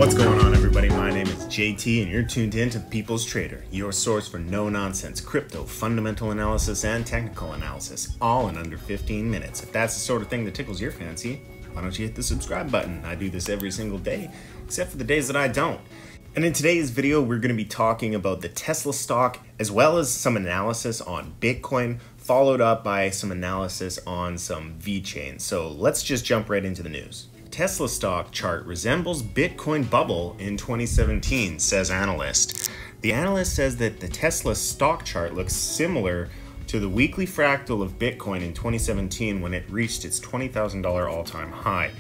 What's going on, everybody? My name is JT and you're tuned in to People's Trader, your source for no-nonsense crypto, fundamental analysis, and technical analysis, all in under 15 minutes. If that's the sort of thing that tickles your fancy, why don't you hit the subscribe button? I do this every single day, except for the days that I don't. And in today's video, we're going to be talking about the Tesla stock, as well as some analysis on Bitcoin, followed up by some analysis on some VeChain. So let's just jump right into the news. Tesla stock chart resembles Bitcoin bubble in 2017, says analyst. The analyst says that the Tesla stock chart looks similar to the weekly fractal of Bitcoin in 2017 when it reached its $20,000 all-time high.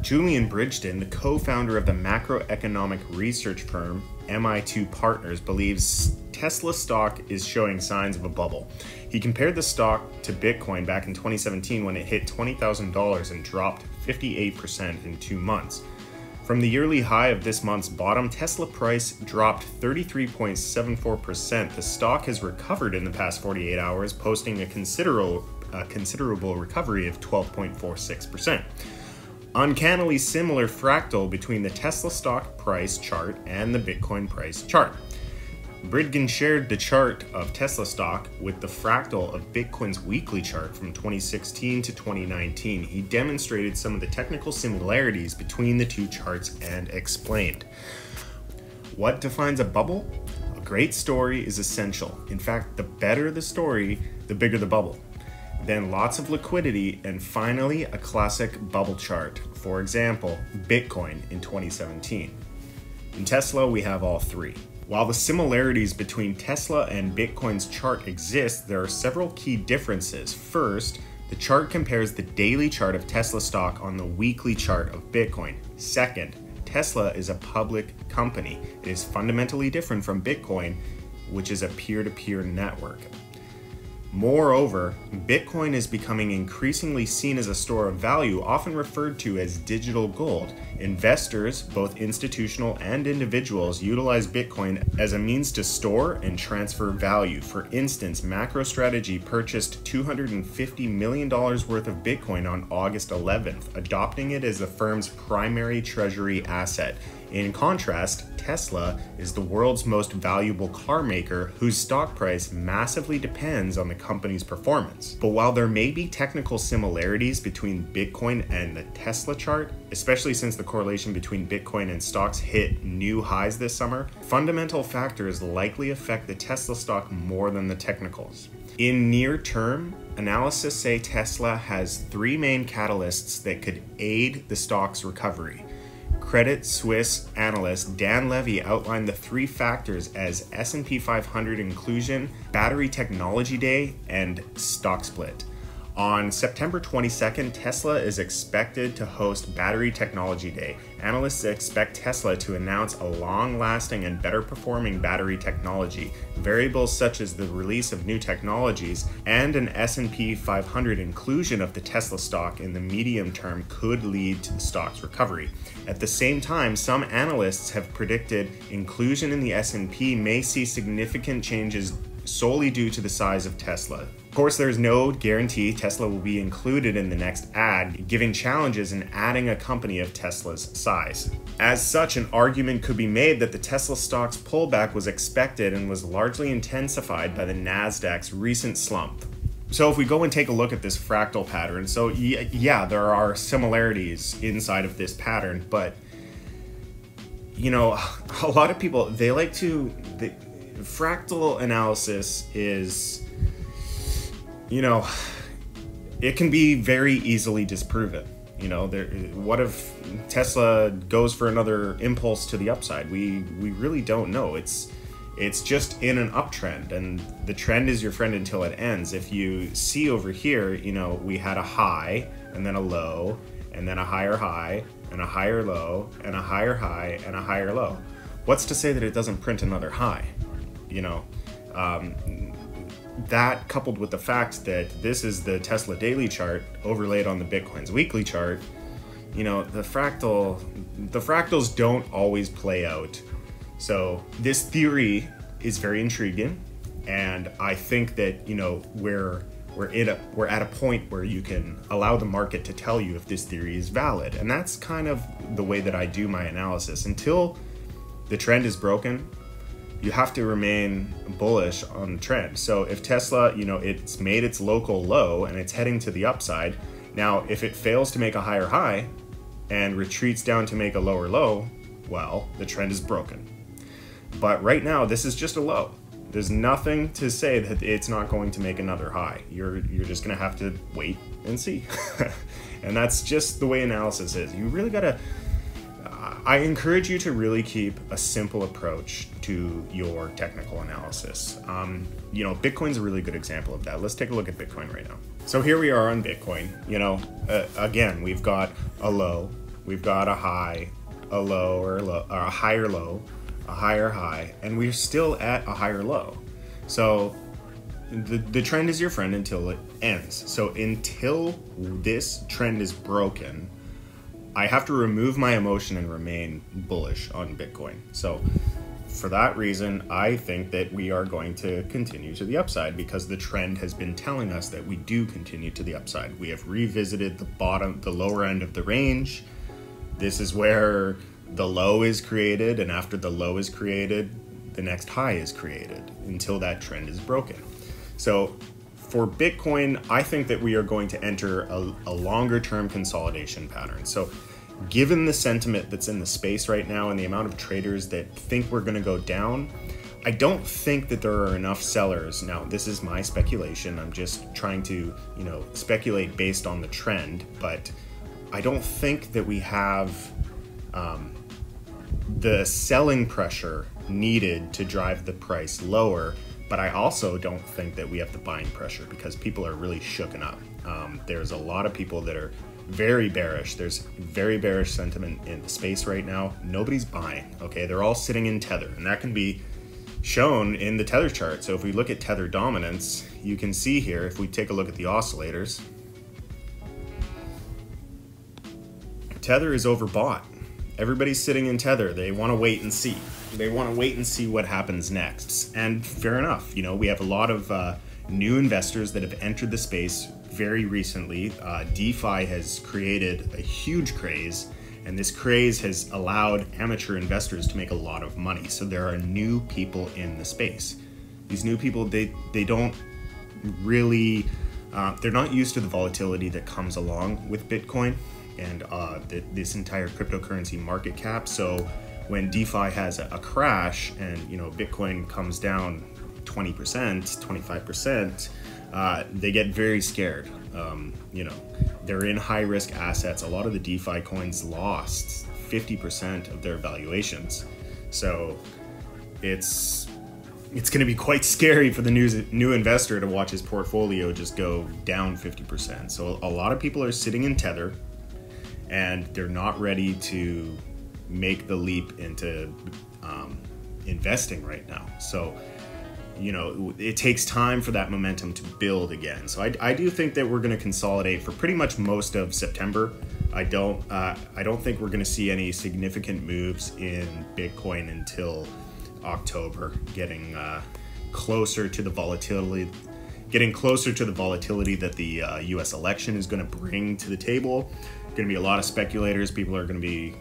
Julian Bridgeton, the co-founder of the macroeconomic research firm MI2 Partners, believes Tesla stock is showing signs of a bubble. He compared the stock to Bitcoin back in 2017 when it hit $20,000 and dropped 58% in 2 months. From the yearly high of this month's bottom, Tesla price dropped 33.74%. The stock has recovered in the past 48 hours, posting a considerable recovery of 12.46%. Uncannily similar fractal between the Tesla stock price chart and the Bitcoin price chart. Bridgen shared the chart of Tesla stock with the fractal of Bitcoin's weekly chart from 2016 to 2019. He demonstrated some of the technical similarities between the two charts and explained. What defines a bubble? A great story is essential. In fact, the better the story, the bigger the bubble. Then lots of liquidity, and finally a classic bubble chart. For example, Bitcoin in 2017. In Tesla, we have all three. While the similarities between Tesla and Bitcoin's chart exist, there are several key differences. First, the chart compares the daily chart of Tesla stock on the weekly chart of Bitcoin. Second, Tesla is a public company. It is fundamentally different from Bitcoin, which is a peer-to-peer network. Moreover, Bitcoin is becoming increasingly seen as a store of value, often referred to as digital gold. Investors, both institutional and individuals, utilize Bitcoin as a means to store and transfer value. For instance, MacroStrategy purchased $250 million worth of Bitcoin on August 11th, adopting it as the firm's primary treasury asset. In contrast, Tesla is the world's most valuable car maker whose stock price massively depends on the company's performance. But while there may be technical similarities between Bitcoin and the Tesla chart, especially since the correlation between Bitcoin and stocks hit new highs this summer, fundamental factors likely affect the Tesla stock more than the technicals. In near term, analysts say Tesla has three main catalysts that could aid the stock's recovery. Credit Suisse analyst Dan Levy outlined the three factors as S&P 500 inclusion, Battery Technology Day, and stock split. On September 22nd, Tesla is expected to host Battery Technology Day. Analysts expect Tesla to announce a long-lasting and better-performing battery technology. Variables such as the release of new technologies and an S&P 500 inclusion of the Tesla stock in the medium term could lead to the stock's recovery. At the same time, some analysts have predicted inclusion in the S&P may see significant changes solely due to the size of Tesla. Of course, there's no guarantee Tesla will be included in the next ad, giving challenges in adding a company of Tesla's size. As such, an argument could be made that the Tesla stock's pullback was expected and was largely intensified by the Nasdaq's recent slump. So if we go and take a look at this fractal pattern, so yeah, there are similarities inside of this pattern, but you know, a lot of people, they like to, fractal analysis is, you know, it can be very easily disproven. You know, what if Tesla goes for another impulse to the upside? We really don't know. It's just in an uptrend, and the trend is your friend until it ends. If you see over here, you know, we had a high and then a low and then a higher high and a higher low and a higher high and a higher low. What's to say that it doesn't print another high? You know, that coupled with the fact that this is the Tesla daily chart overlaid on the Bitcoin's weekly chart, you know, the fractals don't always play out. So this theory is very intriguing, and I think that, you know, we're we're at a point where you can allow the market to tell you if this theory is valid. And that's kind of the way that I do my analysis. Until the trend is broken, you have to remain bullish on the trend. So if Tesla, it's made its local low and it's heading to the upside, now if it fails to make a higher high and retreats down to make a lower low, well, the trend is broken. But right now, this is just a low. There's nothing to say that it's not going to make another high. You're just gonna have to wait and see. And that's just the way analysis is. You really gotta, I encourage you to really keep a simple approach to your technical analysis. Bitcoin's a really good example of that. Let's take a look at Bitcoin right now. So here we are on Bitcoin. Again, we've got a low, we've got a high, a low or a higher low, a higher high, and we're still at a higher low. So the trend is your friend until it ends. So until this trend is broken, I have to remove my emotion and remain bullish on Bitcoin. So for that reason, I think that we are going to continue to the upside because the trend has been telling us that we do continue to the upside. We have revisited the lower end of the range. This is where the low is created, and after the low is created, the next high is created until that trend is broken. So for Bitcoin, I think that we are going to enter a longer term consolidation pattern. So given the sentiment that's in the space right now and the amount of traders that think we're going to go down, I don't think that there are enough sellers. Now, this is my speculation. I'm just trying to, speculate based on the trend, but I don't think that we have the selling pressure needed to drive the price lower, but I also don't think that we have the buying pressure because people are really shooken up. There's a lot of people that are very bearish. There's very bearish sentiment in the space right now. Nobody's buying, okay? They're all sitting in tether, and that can be shown in the tether chart. So if we look at tether dominance, you can see here, if we take a look at the oscillators, tether is overbought. Everybody's sitting in tether. They want to wait and see. They want to wait and see what happens next. And fair enough. We have a lot of new investors that have entered the space very recently. DeFi has created a huge craze, and this craze has allowed amateur investors to make a lot of money. So there are new people in the space. These new people, they don't really, they're not used to the volatility that comes along with Bitcoin and this entire cryptocurrency market cap. So when DeFi has a crash and Bitcoin comes down 20%, 25%, they get very scared. They're in high risk assets. A lot of the DeFi coins lost 50% of their valuations. So it's going to be quite scary for the new investor to watch his portfolio just go down 50%. So a lot of people are sitting in tether, and they're not ready to make the leap into investing right now. So, it takes time for that momentum to build again. So I do think that we're going to consolidate for pretty much most of September. I don't think we're going to see any significant moves in Bitcoin until October, getting closer to the volatility that the U.S. election is going to bring to the table. Going to be a lot of speculators. People are going to be,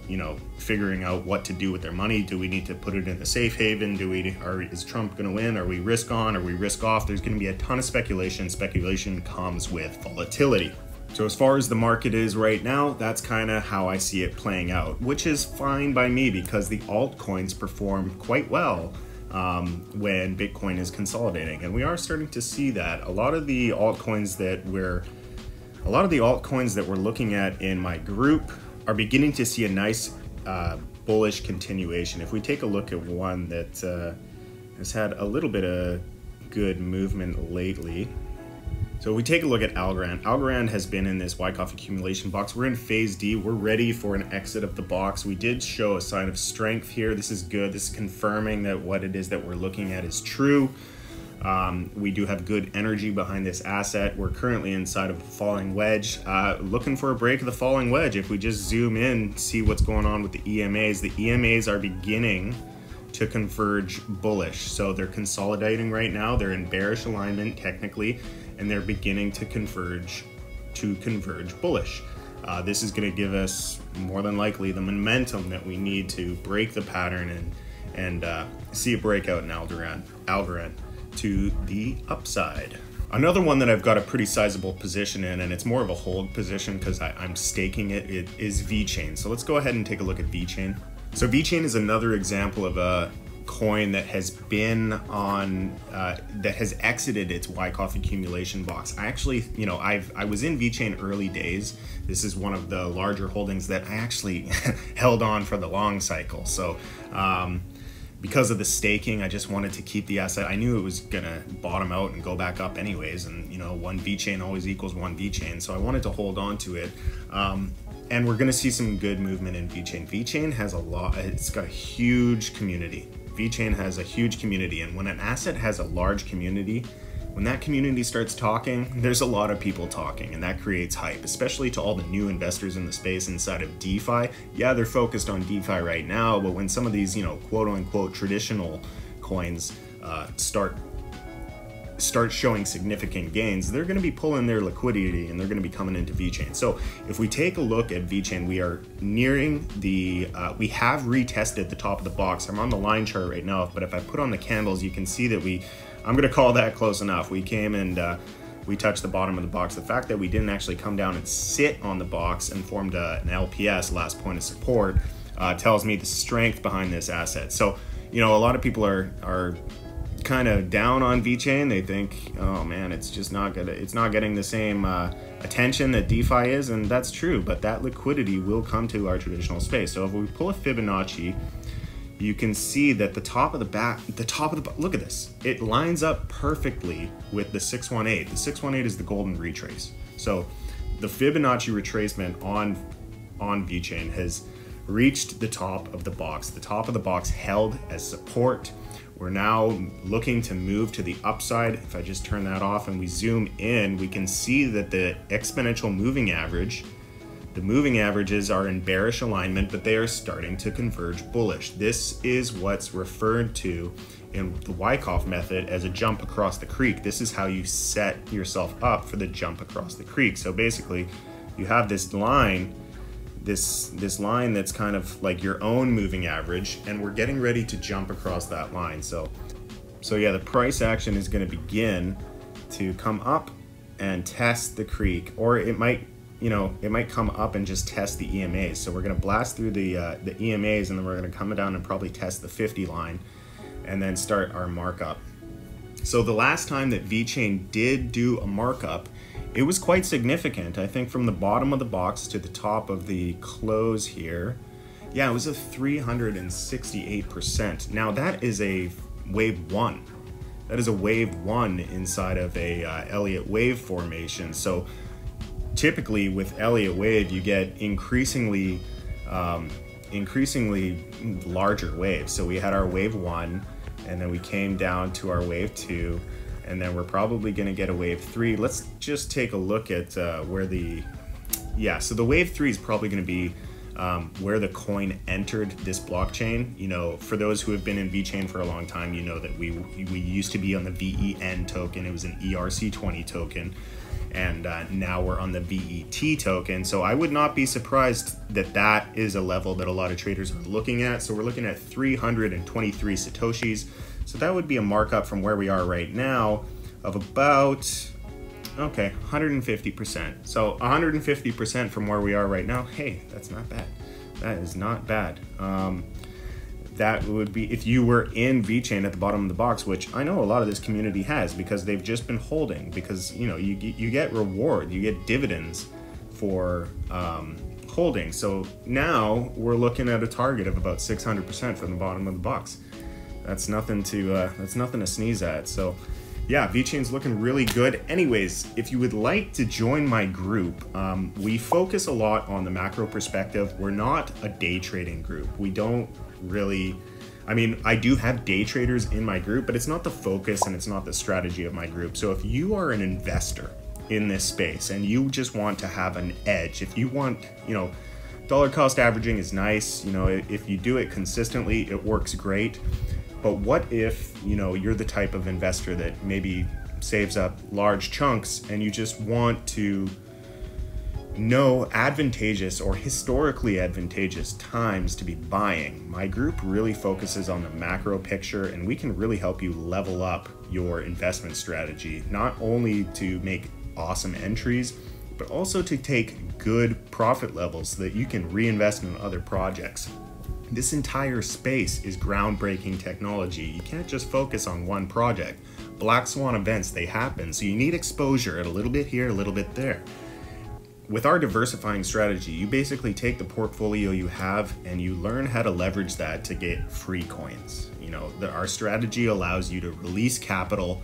figuring out what to do with their money. Do we need to put it in a safe haven? Is Trump going to win? Are we risk on? Are we risk off? There's going to be a ton of speculation. Speculation comes with volatility. So as far as the market is right now, that's kind of how I see it playing out, which is fine by me because the altcoins perform quite well when Bitcoin is consolidating, and we are starting to see that. A lot of the altcoins that we're looking at in my group are beginning to see a nice bullish continuation. If we take a look at one that has had a little bit of good movement lately. So we take a look at Algorand. Algorand has been in this Wyckoff accumulation box. We're in phase D. We're ready for an exit of the box. We did show a sign of strength here. This is good. This is confirming that what it is that we're looking at is true. We do have good energy behind this asset. We're currently inside of a falling wedge, looking for a break of the falling wedge. If we just zoom in, see what's going on with the EMAs are beginning to converge bullish. So they're consolidating right now. They're in bearish alignment technically, and they're beginning to converge bullish. This is going to give us more than likely the momentum that we need to break the pattern and see a breakout in Algorand to the upside. Another one that I've got a pretty sizable position in, and it's more of a hold position because I'm staking it, is VeChain. So let's go ahead and take a look at VeChain. So VeChain is another example of a coin that has been on, that has exited its Wyckoff accumulation box. I actually, I was in VeChain early days. This is one of the larger holdings that I actually held on for the long cycle. So because of the staking, I just wanted to keep the asset. I knew it was gonna bottom out and go back up anyways, and one VeChain always equals one VeChain, so I wanted to hold on to it. And we're gonna see some good movement in VeChain. VeChain has it's got a huge community. VeChain has a huge community, and when an asset has a large community, when that community starts talking, there's a lot of people talking, and that creates hype, especially to all the new investors in the space inside of DeFi. Yeah, they're focused on DeFi right now, but when some of these, quote unquote traditional coins start showing significant gains, they're going to be pulling their liquidity and they're going to be coming into VeChain. So if we take a look at VeChain, we are nearing the, we have retested the top of the box. I'm on the line chart right now, but if I put on the candles, you can see that I'm going to call that close enough. We came and we touched the bottom of the box. The fact that we didn't actually come down and sit on the box and formed an LPS, last point of support, tells me the strength behind this asset. So, a lot of people are kind of down on VeChain. They think, oh man, it's just not good. It's not getting the same attention that DeFi is, and that's true. But that liquidity will come to our traditional space. So if we pull a Fibonacci, you can see that the top of the look at this. It lines up perfectly with the 618. The 618 is the golden retrace. So the Fibonacci retracement on VeChain has reached the top of the box. The top of the box held as support. We're now looking to move to the upside. If I just turn that off and we zoom in, we can see that the exponential moving average, the moving averages are in bearish alignment, but they are starting to converge bullish. This is what's referred to in the Wyckoff method as a jump across the creek. This is how you set yourself up for the jump across the creek. So basically, you have this line, this line that's kind of like your own moving average, and we're getting ready to jump across that line. So yeah, the price action is going to begin to come up and test the creek, or it might come up and just test the EMAs. So we're going to blast through the EMAs, and then we're going to come down and probably test the 50 line and then start our markup. So the last time that VeChain did do a markup, it was quite significant. I think from the bottom of the box to the top of the close here, yeah, it was a 368%. Now that is a wave one. That is a wave one inside of a Elliott wave formation. So typically with Elliott wave, you get increasingly larger waves. So we had our wave one, and then we came down to our wave two, and then we're probably going to get a wave three. Let's just take a look at so the wave three is probably going to be where the coin entered this blockchain. For those who have been in VeChain for a long time, you know that we used to be on the VEN token. It was an ERC20 token, and now we're on the VET token. So I would not be surprised that is a level that a lot of traders are looking at. So we're looking at 323 Satoshis. So that would be a markup from where we are right now of about, 150%. So 150% from where we are right now. Hey, that's not bad. That is not bad. That would be if you were in VeChain at the bottom of the box, which I know a lot of this community has, because they've just been holding, because you get reward, you get dividends for holding. So now we're looking at a target of about 600% from the bottom of the box. That's nothing to sneeze at. So yeah, VeChain's looking really good. Anyways, if you would like to join my group, we focus a lot on the macro perspective. We're not a day trading group. We don't really, I do have day traders in my group, but it's not the focus and it's not the strategy of my group. So if you are an investor in this space and you just want to have an edge, if you want, dollar cost averaging is nice. If you do it consistently, it works great. But what if, you're the type of investor that maybe saves up large chunks and you just want to know advantageous or historically advantageous times to be buying, my group really focuses on the macro picture, and we can really help you level up your investment strategy, not only to make awesome entries, but also to take good profit levels so that you can reinvest in other projects. This entire space is groundbreaking technology. You can't just focus on one project. Black swan events, they happen, so you need exposure at a little bit here, a little bit there. With our diversifying strategy, you basically take the portfolio you have and you learn how to leverage that to get free coins. You know, our strategy allows you to release capital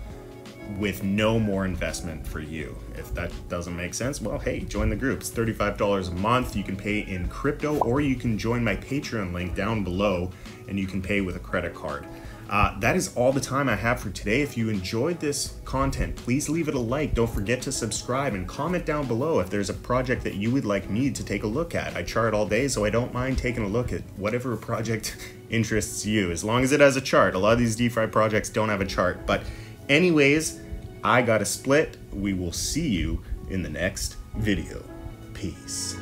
with no more investment for you. If that doesn't make sense, well, hey, join the group. It's $35 a month. You can pay in crypto, or you can join my Patreon link down below and you can pay with a credit card. That is all the time I have for today. If you enjoyed this content, please leave it a like. Don't forget to subscribe and comment down below if there's a project that you would like me to take a look at. I chart all day, so I don't mind taking a look at whatever project interests you, as long as it has a chart. A lot of these DeFi projects don't have a chart, but anyways, I got a split. We will see you in the next video. Peace.